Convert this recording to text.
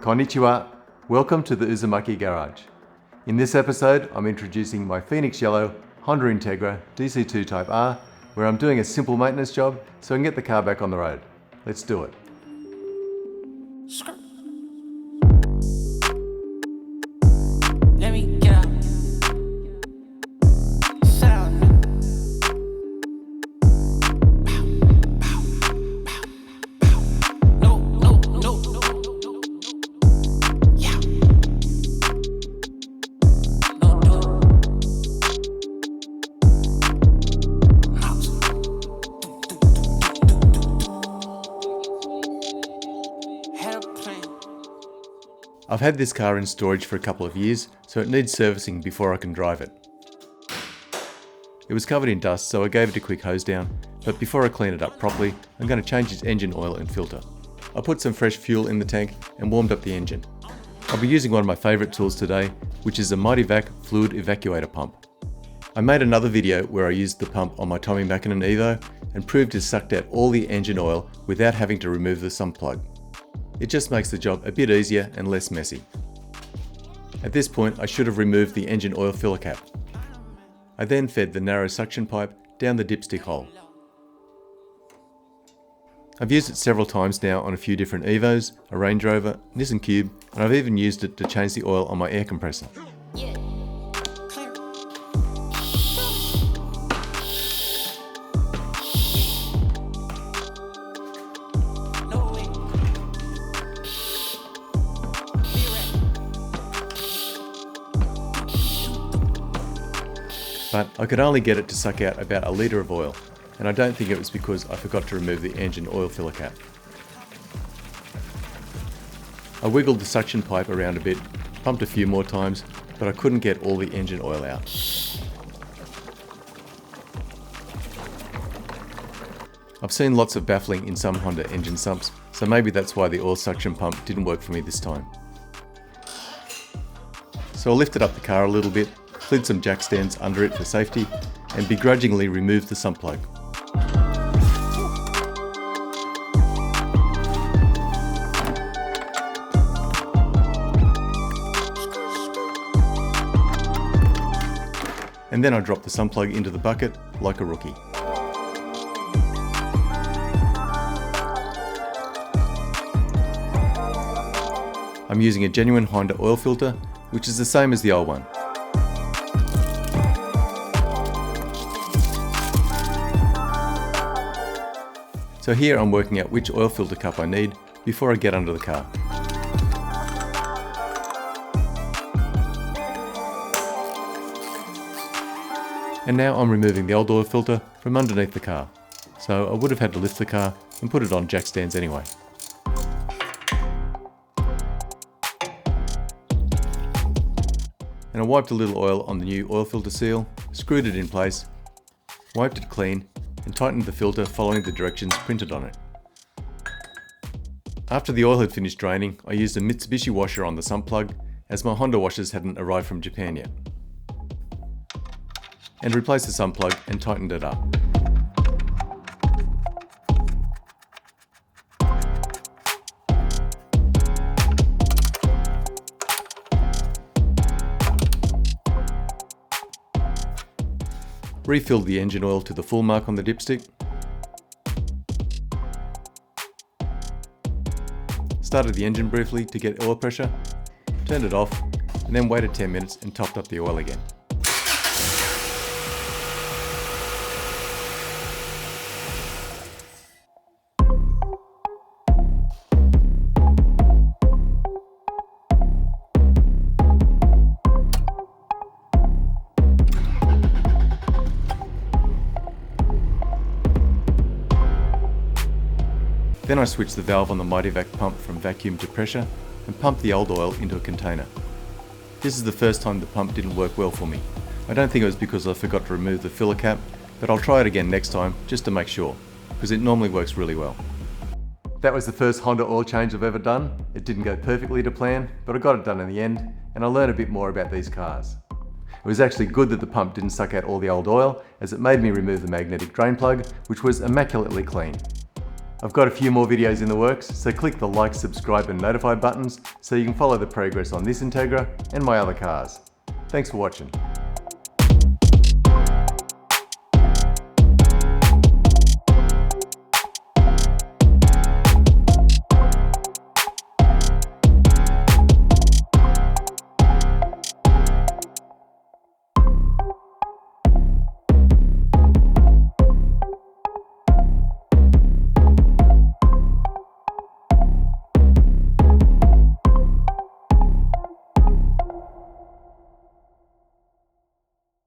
Konnichiwa, welcome to the Uzumaki Garage. In this episode, I'm introducing my Phoenix Yellow Honda Integra DC2 Type R, where I'm doing a simple maintenance job so I can get the car back on the road. Let's do it. Let me get out. Sound. No, no, no, no. Yeah. No, do it. Had a plan. I've had this car in storage for a couple of years, so it needs servicing before I can drive it. It was covered in dust, so I gave it a quick hose down, but before I clean it up properly, I'm going to change its engine oil and filter. I put some fresh fuel in the tank and warmed up the engine. I'll be using one of my favourite tools today, which is a Mityvac fluid evacuator pump. I made another video where I used the pump on my Tommy Canon Evo and proved it sucked out all the engine oil without having to remove the sump plug. It just makes the job a bit easier and less messy. At this point, I should have removed the engine oil filler cap. I then fed the narrow suction pipe down the dipstick hole. I've used it several times now on a few different Evos, a Range Rover, Nissan Cube, and I've even used it to change the oil on my air compressor. Yeah. Clear. No way. Be right. But I could only get it to suck out about a litre of oil, and I don't think it was because I forgot to remove the engine oil filler cap. I wiggled the suction pipe around a bit, pumped a few more times, but I couldn't get all the engine oil out. I've seen lots of baffling in some Honda engine sumps, so maybe that's why the oil suction pump didn't work for me this time. So I lifted up the car a little bit, slid some jack stands under it for safety, and begrudgingly removed the sump plug. And then I dropped the sump plug into the bucket like a rookie. I'm using a genuine Honda oil filter, which is the same as the old one. So here I'm working out which oil filter cup I need before I get under the car. And now I'm removing the old oil filter from underneath the car. So I would have had to lift the car and put it on jack stands anyway. And I wiped a little oil on the new oil filter seal, screwed it in place, wiped it clean, and tightened the filter following the directions printed on it. After the oil had finished draining, I used a Mitsubishi washer on the sump plug, as my Honda washers hadn't arrived from Japan yet, and replaced the sump plug and tightened it up. Refilled the engine oil to the full mark on the dipstick. Started the engine briefly to get oil pressure, turned it off, and then waited 10 minutes and topped up the oil again. Then I switched the valve on the Mityvac pump from vacuum to pressure and pumped the old oil into a container. This is the first time the pump didn't work well for me. I don't think it was because I forgot to remove the filler cap, but I'll try it again next time just to make sure, because it normally works really well. That was the first Honda oil change I've ever done. It didn't go perfectly to plan, but I got it done in the end, and I learned a bit more about these cars. It was actually good that the pump didn't suck out all the old oil, as it made me remove the magnetic drain plug, which was immaculately clean. I've got a few more videos in the works, so click the like, subscribe and notify buttons so you can follow the progress on this Integra and my other cars. Thanks for watching.